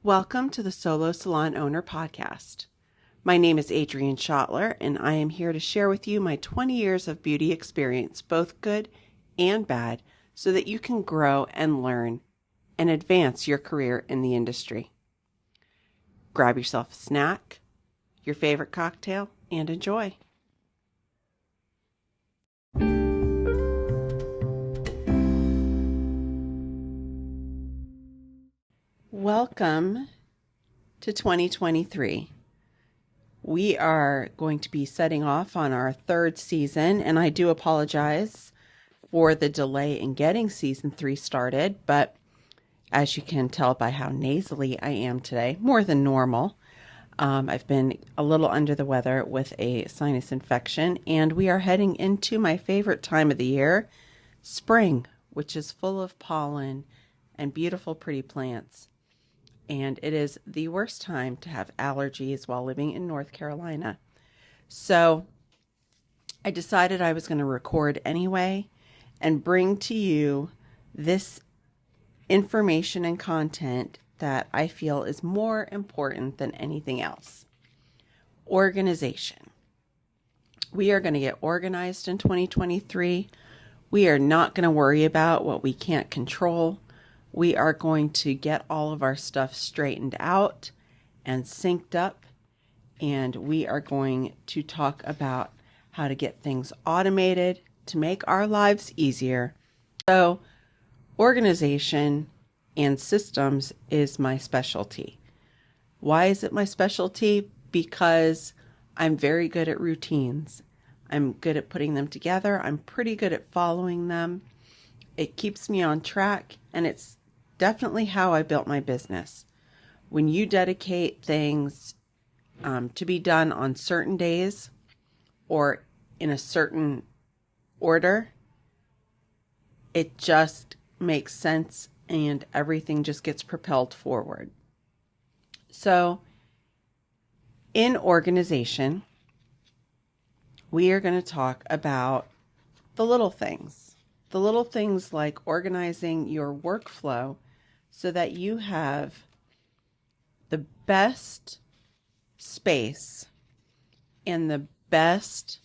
Welcome to the Solo Salon Owner Podcast. My name is Adrienne Schottler, and I am here to share with you my 20 years of beauty experience, both good and bad, so that you can grow and learn and advance your career in the industry. Grab yourself a snack, your favorite cocktail, and enjoy. Welcome to 2023. We are going to be setting off on our third season, and I do apologize for the delay in getting season 3 started, but as you can tell by how nasally I am today, more than normal, I've been a little under the weather with a sinus infection, and we are heading into my favorite time of the year, spring, which is full of pollen and beautiful, pretty plants. And it is the worst time to have allergies while living in North Carolina. So I decided I was going to record anyway and bring to you this information and content that I feel is more important than anything else. Organization. We are going to get organized in 2023. We are not going to worry about what we can't control. We are going to get all of our stuff straightened out and synced up, and we are going to talk about how to get things automated to make our lives easier. So, organization and systems is my specialty. Why is it my specialty? Because I'm very good at routines. I'm good at putting them together. I'm pretty good at following them. It keeps me on track, and it's definitely how I built my business. When you dedicate things to be done on certain days or in a certain order, it just makes sense and everything just gets propelled forward. So, in organization, we are going to talk about the little things. The little things like organizing your workflow so that you have the best space and the best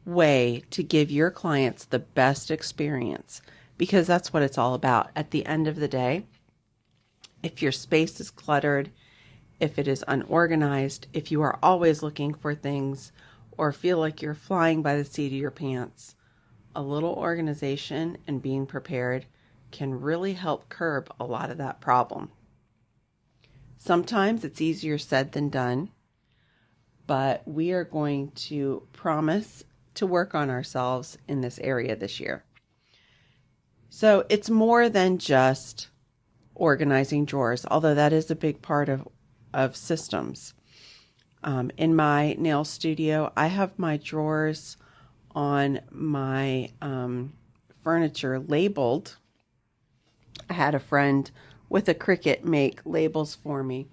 way to give your clients the best experience, because that's what it's all about. At the end of the day, if your space is cluttered, if it is unorganized, if you are always looking for things or feel like you're flying by the seat of your pants, a little organization and being prepared can really help curb a lot of that problem. Sometimes it's easier said than done, but we are going to promise to work on ourselves in this area this year. So it's more than just organizing drawers, although that is a big part of systems. In my nail studio, I have my drawers on my furniture labeled. I had a friend with a Cricut make labels for me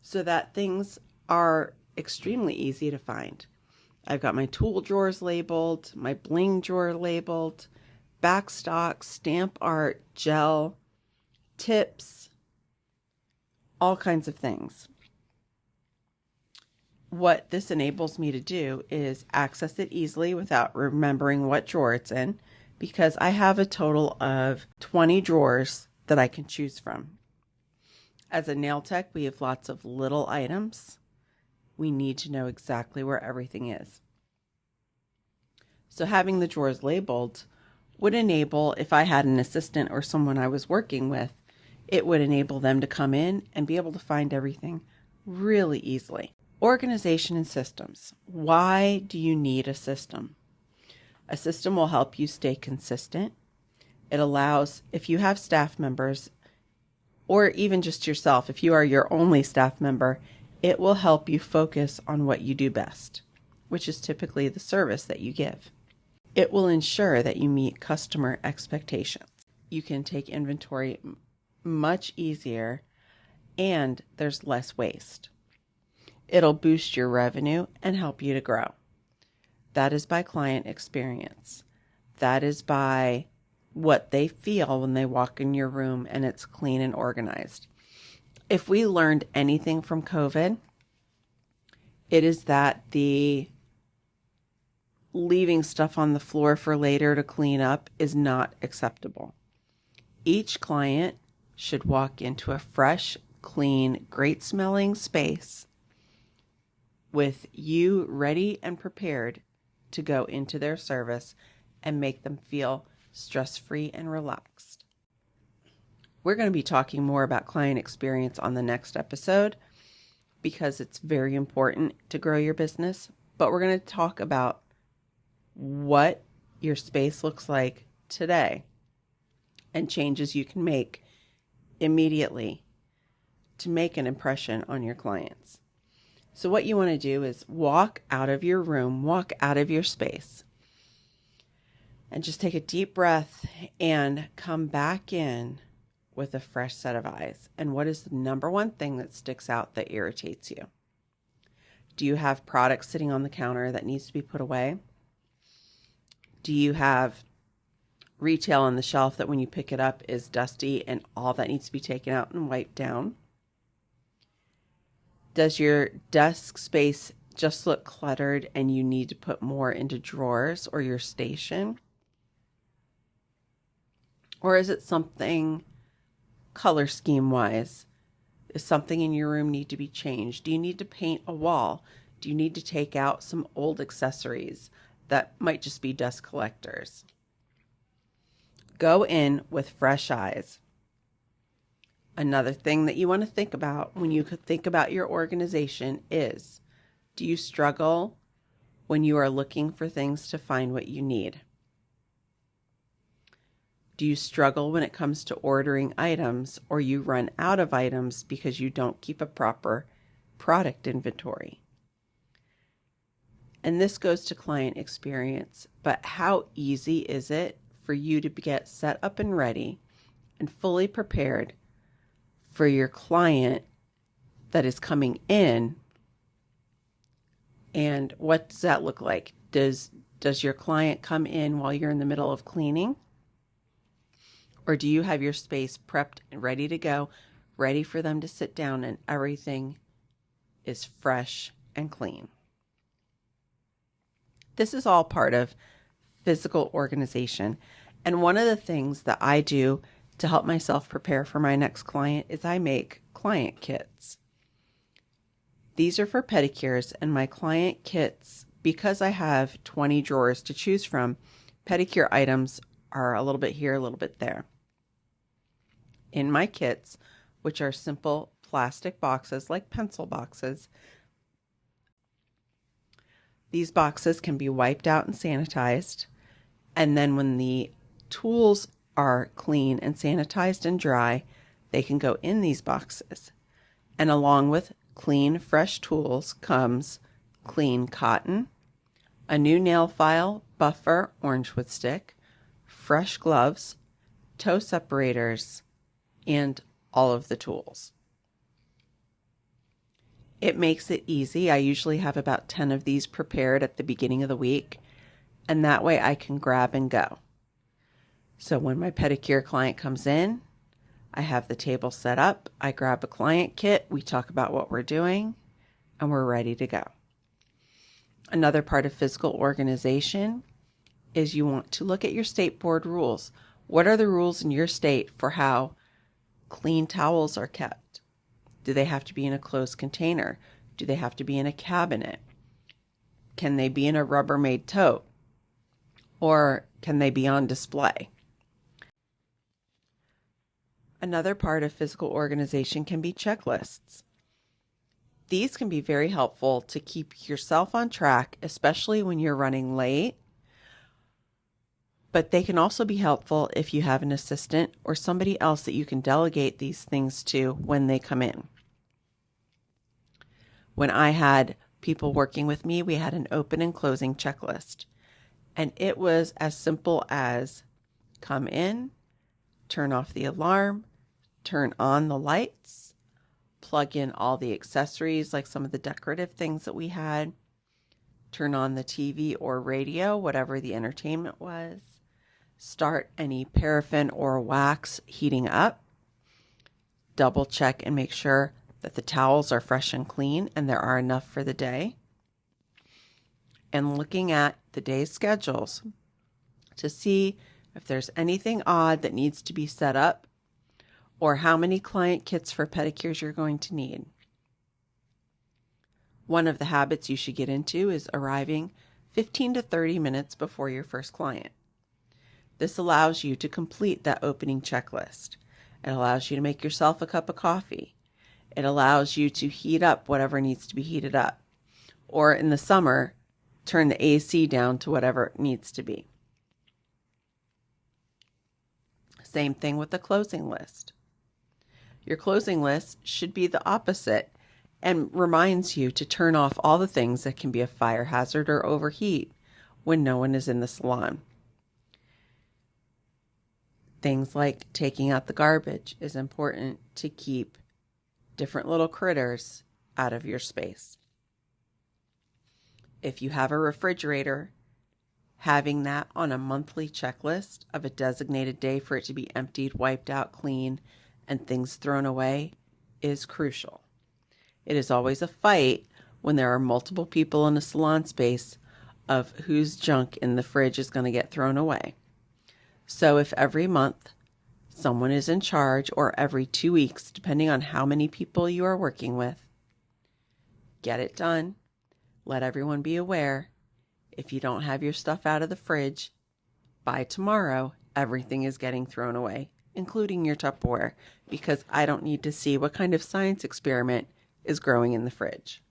so that things are extremely easy to find. I've got my tool drawers labeled, my bling drawer labeled, backstock, stamp art, gel, tips, all kinds of things. What this enables me to do is access it easily without remembering what drawer it's in, because I have a total of 20 drawers that I can choose from. As a nail tech, we have lots of little items. We need to know exactly where everything is. So having the drawers labeled would enable, if I had an assistant or someone I was working with, it would enable them to come in and be able to find everything really easily. Organization and systems. Why do you need a system? A system will help you stay consistent. It allows, if you have staff members, or even just yourself, if you are your only staff member, it will help you focus on what you do best, which is typically the service that you give. It will ensure that you meet customer expectations. You can take inventory much easier, and there's less waste. It'll boost your revenue and help you to grow. That is by client experience. That is by what they feel when they walk in your room and it's clean and organized. If we learned anything from COVID, it is that the leaving stuff on the floor for later to clean up is not acceptable. Each client should walk into a fresh, clean, great smelling space with you ready and prepared to go into their service and make them feel stress-free and relaxed. We're going to be talking more about client experience on the next episode because it's very important to grow your business, but we're going to talk about what your space looks like today and changes you can make immediately to make an impression on your clients. So what you want to do is walk out of your room, walk out of your space, and just take a deep breath and come back in with a fresh set of eyes. And what is the number one thing that sticks out that irritates you? Do you have products sitting on the counter that needs to be put away? Do you have retail on the shelf that when you pick it up is dusty and all that needs to be taken out and wiped down? Does your desk space just look cluttered and you need to put more into drawers or your station? Or is it something color scheme wise? Is something in your room need to be changed? Do you need to paint a wall? Do you need to take out some old accessories that might just be dust collectors? Go in with fresh eyes. Another thing that you want to think about when you think about your organization is, do you struggle when you are looking for things to find what you need? Do you struggle when it comes to ordering items, or you run out of items because you don't keep a proper product inventory? And this goes to client experience, but how easy is it for you to get set up and ready and fully prepared for your client that is coming in? And what does that look like? Does your client come in while you're in the middle of cleaning? Or do you have your space prepped and ready to go, ready for them to sit down and everything is fresh and clean? This is all part of physical organization. And one of the things that I do to help myself prepare for my next client is I make client kits. These are for pedicures, and my client kits, because I have 20 drawers to choose from, pedicure items are a little bit here, a little bit there. In my kits, which are simple plastic boxes like pencil boxes, these boxes can be wiped out and sanitized, and then when the tools are clean and sanitized and dry, they can go in these boxes. And along with clean, fresh tools comes clean cotton, a new nail file, buffer, orange wood stick, fresh gloves, toe separators, and all of the tools. It makes it easy. I usually have about 10 of these prepared at the beginning of the week, and that way I can grab and go. So when my pedicure client comes in, I have the table set up, I grab a client kit, we talk about what we're doing, and we're ready to go. Another part of physical organization is you want to look at your state board rules. What are the rules in your state for how clean towels are kept? Do they have to be in a closed container? Do they have to be in a cabinet? Can they be in a Rubbermaid tote? Or can they be on display? Another part of physical organization can be checklists. These can be very helpful to keep yourself on track, especially when you're running late. But they can also be helpful if you have an assistant or somebody else that you can delegate these things to when they come in. When I had people working with me, we had an open and closing checklist. And it was as simple as come in, turn off the alarm, turn on the lights, plug in all the accessories like some of the decorative things that we had, turn on the TV or radio, whatever the entertainment was, start any paraffin or wax heating up, double check and make sure that the towels are fresh and clean and there are enough for the day. And looking at the day's schedules to see if there's anything odd that needs to be set up or how many client kits for pedicures you're going to need. One of the habits you should get into is arriving 15 to 30 minutes before your first client. This allows you to complete that opening checklist. It allows you to make yourself a cup of coffee. It allows you to heat up whatever needs to be heated up. Or in the summer, turn the AC down to whatever it needs to be. Same thing with the closing list. Your closing list should be the opposite and reminds you to turn off all the things that can be a fire hazard or overheat when no one is in the salon. Things like taking out the garbage is important to keep different little critters out of your space. If you have a refrigerator, having that on a monthly checklist of a designated day for it to be emptied, wiped out, clean, and things thrown away is crucial. It is always a fight when there are multiple people in a salon space of whose junk in the fridge is going to get thrown away. So if every month someone is in charge, or every 2 weeks, depending on how many people you are working with, get it done. Let everyone be aware. If you don't have your stuff out of the fridge, by tomorrow, everything is getting thrown away, including your Tupperware, because I don't need to see what kind of science experiment is growing in the fridge.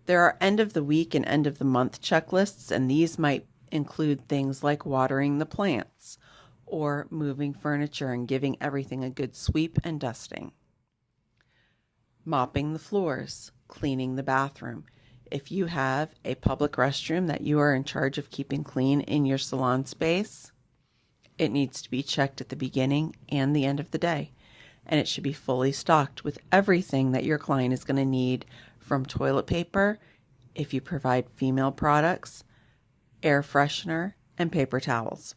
There are end of the week and end of the month checklists, and these might include things like watering the plants or moving furniture and giving everything a good sweep and dusting. Mopping the floors, cleaning the bathroom. If you have a public restroom that you are in charge of keeping clean in your salon space, it needs to be checked at the beginning and the end of the day. And it should be fully stocked with everything that your client is going to need, from toilet paper, if you provide female products, air freshener, and paper towels.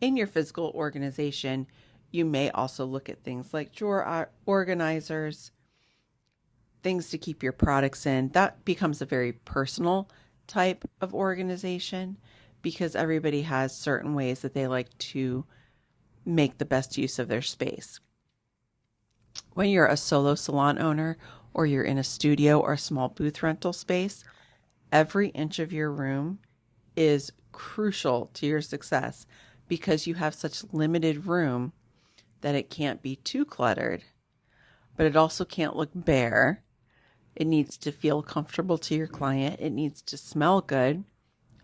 In your physical organization, you may also look at things like drawer organizers, things to keep your products in. That becomes a very personal type of organization because everybody has certain ways that they like to make the best use of their space. When you're a solo salon owner or you're in a studio or a small booth rental space, every inch of your room is crucial to your success because you have such limited room that it can't be too cluttered, but it also can't look bare. It needs to feel comfortable to your client. It needs to smell good.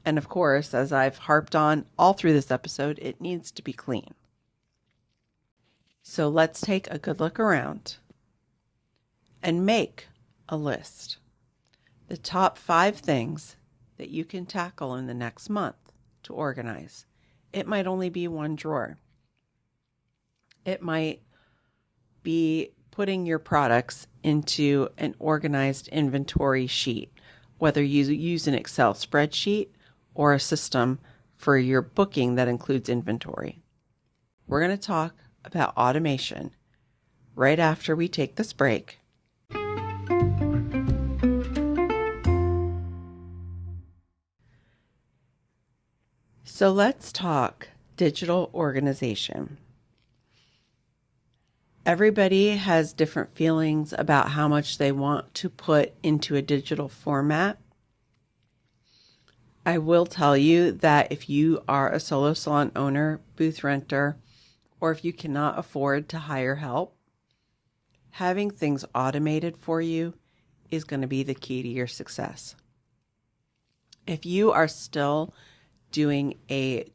And of course, as I've harped on all through this episode, it needs to be clean. So let's take a good look around and make a list. The top 5 things that you can tackle in the next month to organize. It might only be one drawer. It might be putting your products into an organized inventory sheet, whether you use an Excel spreadsheet or a system for your booking that includes inventory. We're going to talk about automation right after we take this break. So let's talk digital organization. Everybody has different feelings about how much they want to put into a digital format. I will tell you that if you are a solo salon owner, booth renter, or if you cannot afford to hire help, having things automated for you is going to be the key to your success. If you are still doing a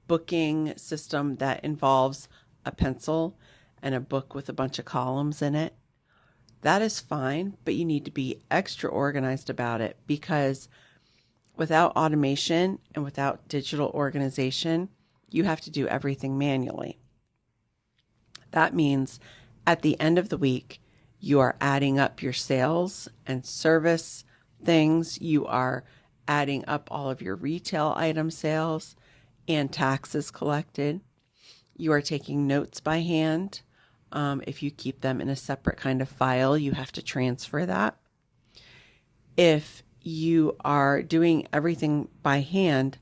booking system that involves a pencil and a book with a bunch of columns in it, that is fine, but you need to be extra organized about it because without automation and without digital organization, you have to do everything manually. That means at the end of the week, you are adding up your sales and service things. You are adding up all of your retail item sales and taxes collected. You are taking notes by hand. If you keep them in a separate kind of file, you have to transfer that. If you are doing everything by hand,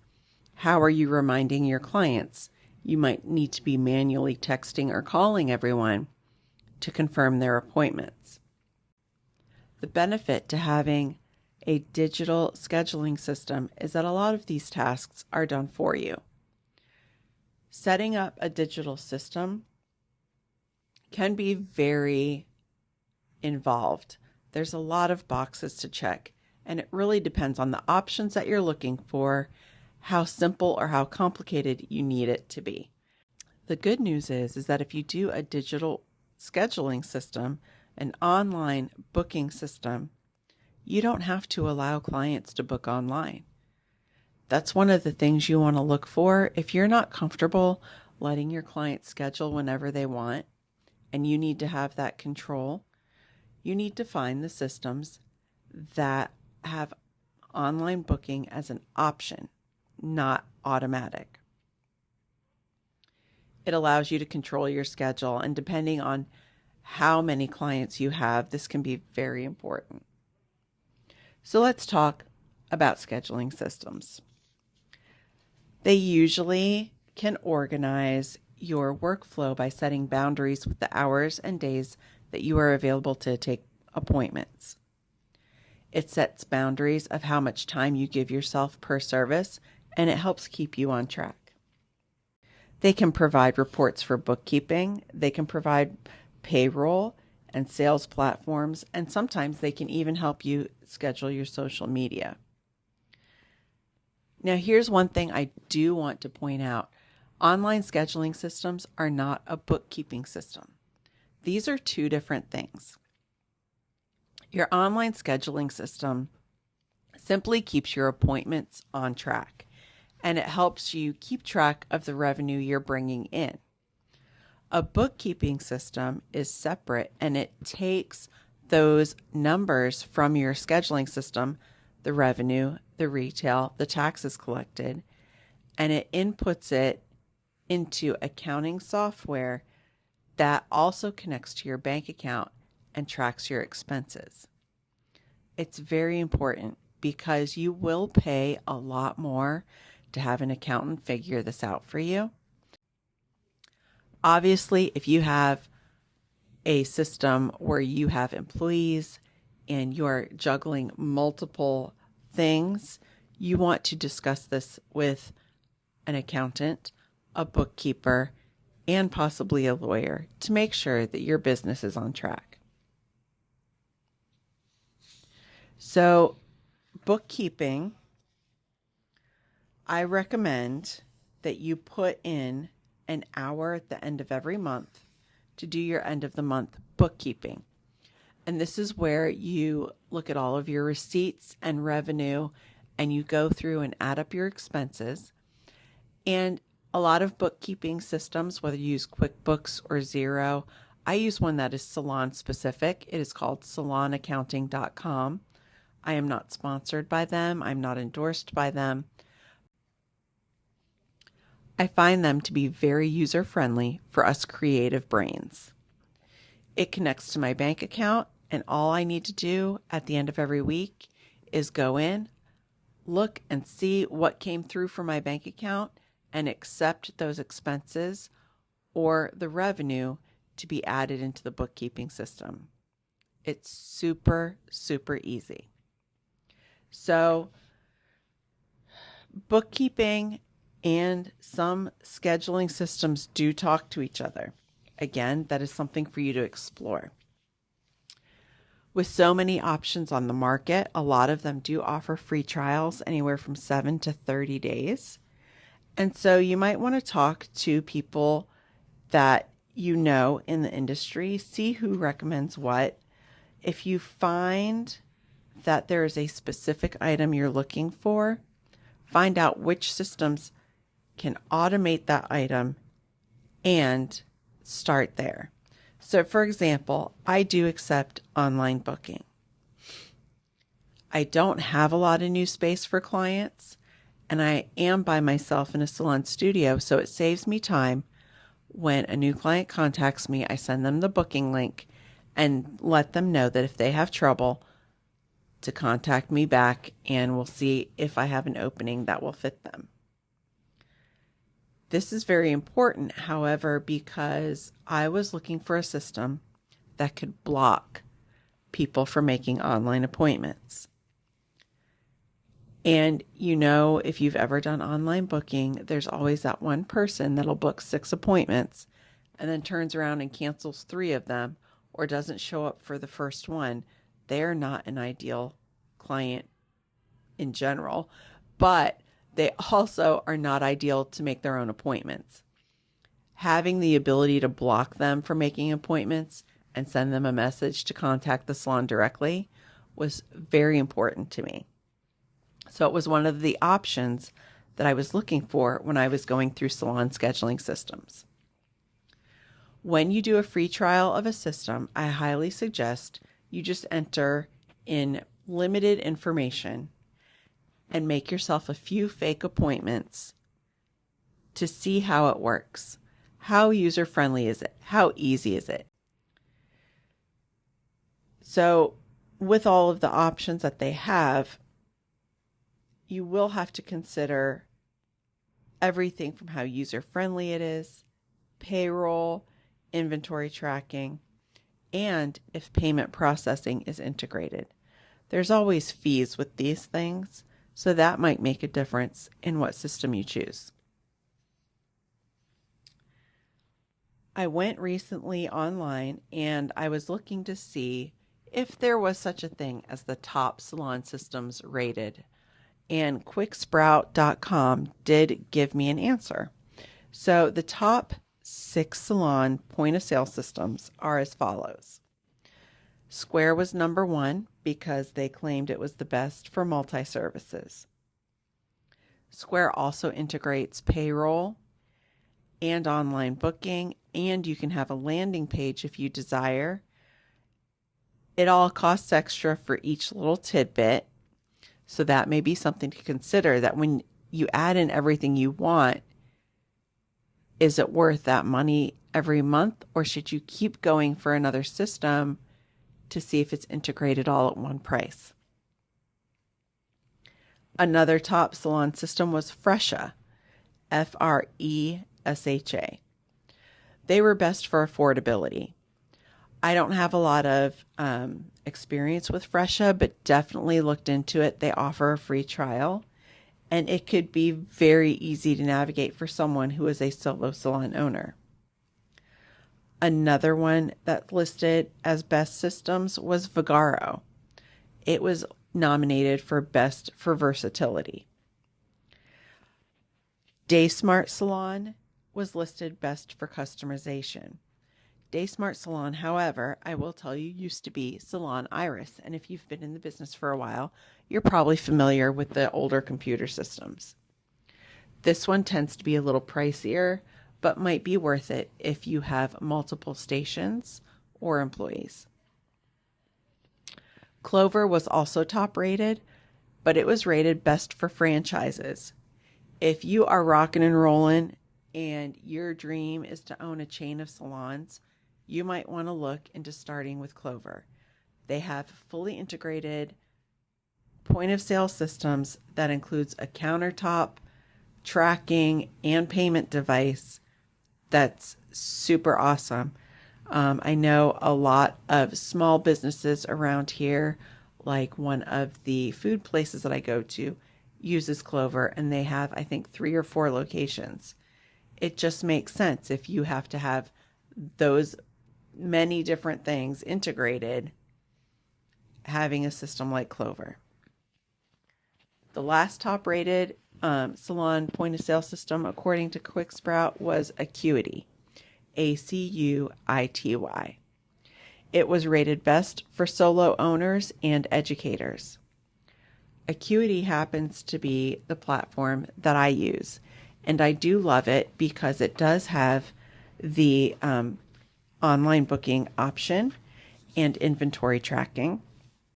how are you reminding your clients? You might need to be manually texting or calling everyone to confirm their appointments. The benefit to having a digital scheduling system is that a lot of these tasks are done for you. Setting up a digital system can be very involved. There's a lot of boxes to check, and it really depends on the options that you're looking for, how simple or how complicated you need it to be. The good news is that if you do a digital scheduling system, an online booking system, you don't have to allow clients to book online. That's one of the things you want to look for. If you're not comfortable letting your clients schedule whenever they want, and you need to have that control, you need to find the systems that have online booking as an option, not automatic. It allows you to control your schedule, and depending on how many clients you have, this can be very important. So let's talk about scheduling systems. They usually can organize your workflow by setting boundaries with the hours and days that you are available to take appointments. It sets boundaries of how much time you give yourself per service, and it helps keep you on track. They can provide reports for bookkeeping. They can provide payroll and sales platforms, and sometimes they can even help you schedule your social media. Now, here's one thing I do want to point out. Online scheduling systems are not a bookkeeping system. These are two different things. Your online scheduling system simply keeps your appointments on track, and it helps you keep track of the revenue you're bringing in. A bookkeeping system is separate, and it takes those numbers from your scheduling system, the revenue, the retail, the taxes collected, and it inputs it into accounting software that also connects to your bank account and tracks your expenses. It's very important because you will pay a lot more to have an accountant figure this out for you. Obviously, if you have a system where you have employees and you're juggling multiple things, you want to discuss this with an accountant, a bookkeeper, and possibly a lawyer to make sure that your business is on track. So, bookkeeping, I recommend that you put in an hour at the end of every month to do your end of the month bookkeeping. And this is where you look at all of your receipts and revenue, and you go through and add up your expenses. And a lot of bookkeeping systems, whether you use QuickBooks or Xero, I use one that is salon specific. It is called salonaccounting.com. I am not sponsored by them. I'm not endorsed by them. I find them to be very user-friendly for us creative brains. It connects to my bank account, and all I need to do at the end of every week is go in, look and see what came through from my bank account, and accept those expenses or the revenue to be added into the bookkeeping system. It's super, super easy. So, bookkeeping and some scheduling systems do talk to each other. Again, that is something for you to explore. With so many options on the market, a lot of them do offer free trials anywhere from 7 to 30 days. And so you might want to talk to people that you know in the industry, see who recommends what. If you find that there is a specific item you're looking for, find out which systems can automate that item and start there. So for example, I do accept online booking. I don't have a lot of new space for clients, and I am by myself in a salon studio, so it saves me time. When a new client contacts me, I send them the booking link and let them know that if they have trouble, to contact me back, and we'll see if I have an opening that will fit them. This is very important, however, because I was looking for a system that could block people from making online appointments. And if you've ever done online booking, there's always that one person that'll book 6 appointments and then turns around and cancels 3 of them or doesn't show up for the first one. They're not an ideal client in general, but they also are not ideal to make their own appointments. Having the ability to block them from making appointments and send them a message to contact the salon directly was very important to me. So it was one of the options that I was looking for when I was going through salon scheduling systems. When you do a free trial of a system, I highly suggest you just enter in limited information and make yourself a few fake appointments to see how it works. How user-friendly is it? How easy is it? So with all of the options that they have, you will have to consider everything from how user-friendly it is, payroll, inventory tracking, and if payment processing is integrated. There's always fees with these things, so that might make a difference in what system you choose. I went recently online and I was looking to see if there was such a thing as the top salon systems rated. And quicksprout.com did give me an answer. So the top 6 salon point of sale systems are as follows. Square was number 1 because they claimed it was the best for multi-services. Square also integrates payroll and online booking, and you can have a landing page if you desire. It all costs extra for each little tidbit. So that may be something to consider, that when you add in everything you want, is it worth that money every month, or should you keep going for another system to see if it's integrated all at one price? Another top salon system was Fresha, Fresha. They were best for affordability. I don't have a lot of experience with Fresha, but definitely looked into it. They offer a free trial, and it could be very easy to navigate for someone who is a solo salon owner. Another one that listed as best systems was Vagaro. It was nominated for best for versatility. DaySmart Salon was listed best for customization. DaySmart Salon, however, I will tell you, used to be Salon Iris, and if you've been in the business for a while, you're probably familiar with the older computer systems. This one tends to be a little pricier, but might be worth it if you have multiple stations or employees. Clover was also top rated, but it was rated best for franchises. If you are rocking and rolling and your dream is to own a chain of salons, you might want to look into starting with Clover. They have fully integrated point of sale systems that includes a countertop, tracking, and payment device that's super awesome. I know a lot of small businesses around here, like one of the food places that I go to, uses Clover, and they have, I think, 3 or 4 locations. It just makes sense if you have to have those many different things integrated, having a system like Clover. The last top rated salon point of sale system, according to QuickSprout, was Acuity, Acuity. It was rated best for solo owners and educators. Acuity happens to be the platform that I use, and I do love it because it does have the online booking option and inventory tracking.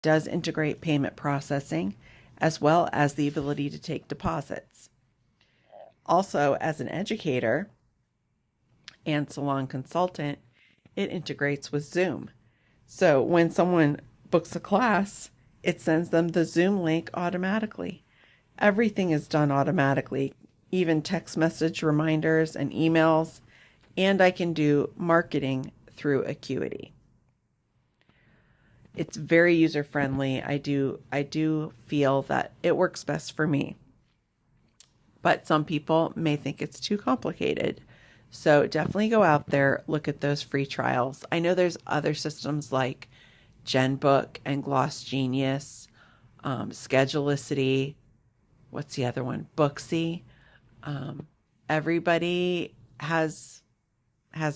does integrate payment processing as well as the ability to take deposits. Also, as an educator and salon consultant, it integrates with Zoom. So when someone books a class, it sends them the Zoom link automatically. Everything is done automatically, even text message reminders and emails, and I can do marketing through Acuity. It's very user-friendly. I do feel that it works best for me. But some people may think it's too complicated. So definitely go out there, look at those free trials. I know there's other systems like GenBook and Gloss Genius, Schedulicity. What's the other one? Booksy. Everybody has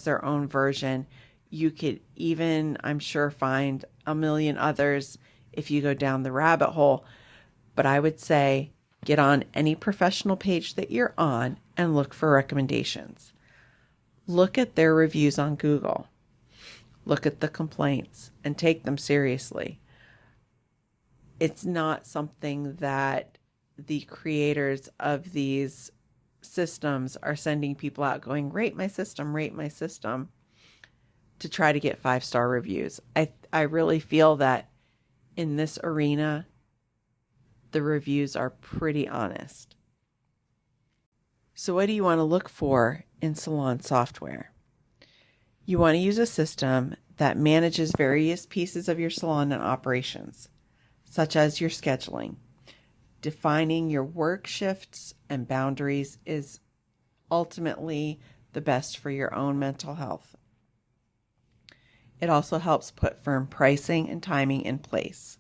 their own version. You could even, I'm sure, find a million others if you go down the rabbit hole. But I would say get on any professional page that you're on and look for recommendations. Look at their reviews on Google. Look at the complaints and take them seriously. It's not something that the creators of these systems are sending people out going, rate my system, to try to get 5-star reviews. I really feel that in this arena, the reviews are pretty honest. So what do you want to look for in salon software? You want to use a system that manages various pieces of your salon and operations, such as your scheduling. Defining your work shifts and boundaries is ultimately the best for your own mental health. It also helps put firm pricing and timing in place.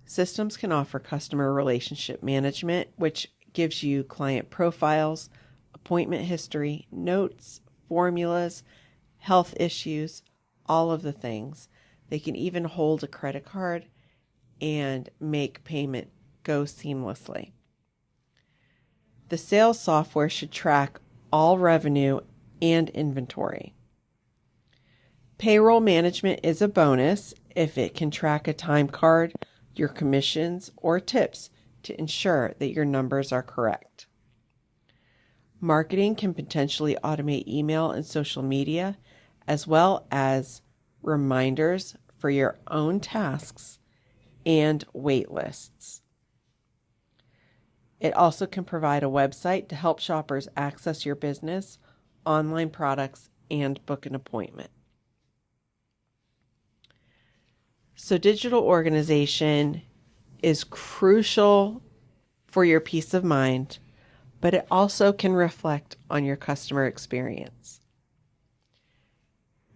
Systems can offer customer relationship management, which gives you client profiles, appointment history, notes, formulas, health issues, all of the things. They can even hold a credit card and make payment go seamlessly. The sales software should track all revenue and inventory. Payroll management is a bonus if it can track a time card, your commissions, or tips to ensure that your numbers are correct. Marketing can potentially automate email and social media, as well as reminders for your own tasks and wait lists. It also can provide a website to help shoppers access your business, online products, and book an appointment. So digital organization is crucial for your peace of mind, but it also can reflect on your customer experience.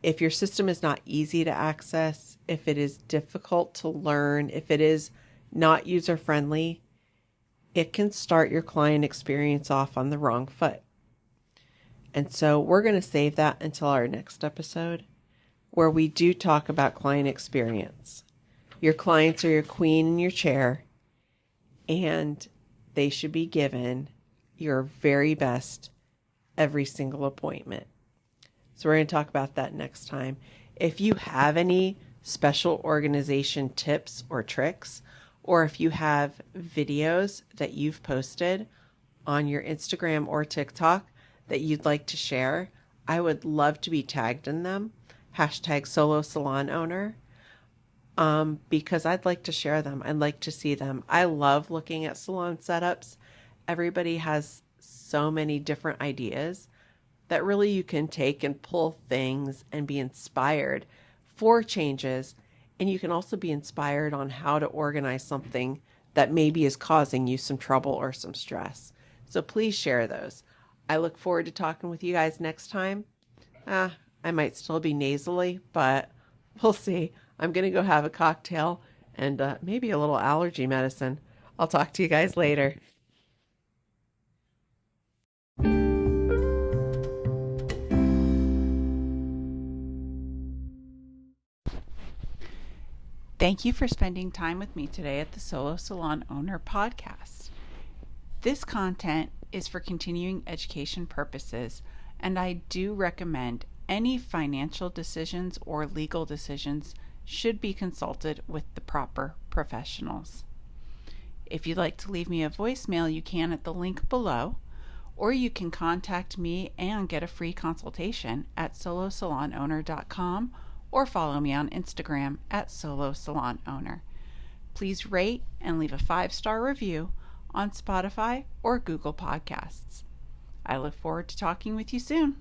If your system is not easy to access, if it is difficult to learn, if it is not user-friendly, it can start your client experience off on the wrong foot. And so we're going to save that until our next episode, where we do talk about client experience. Your clients are your queen in your chair, and they should be given your very best every single appointment. So we're going to talk about that next time. If you have any special organization tips or tricks, or if you have videos that you've posted on your Instagram or TikTok that you'd like to share, I would love to be tagged in them. #SoloSalonOwner. Because I'd like to share them. I'd like to see them. I love looking at salon setups. Everybody has so many different ideas that really you can take and pull things and be inspired for changes. And you can also be inspired on how to organize something that maybe is causing you some trouble or some stress. So please share those. I look forward to talking with you guys next time. I might still be nasally, but we'll see. I'm going to go have a cocktail and maybe a little allergy medicine. I'll talk to you guys later. Thank you for spending time with me today at the Solo Salon Owner podcast. This content is for continuing education purposes, and I do recommend any financial decisions or legal decisions should be consulted with the proper professionals. If you'd like to leave me a voicemail, you can at the link below, or you can contact me and get a free consultation at solosalonowner.com or follow me on Instagram at solosalonowner. Please rate and leave a 5-star review on Spotify or Google Podcasts. I look forward to talking with you soon.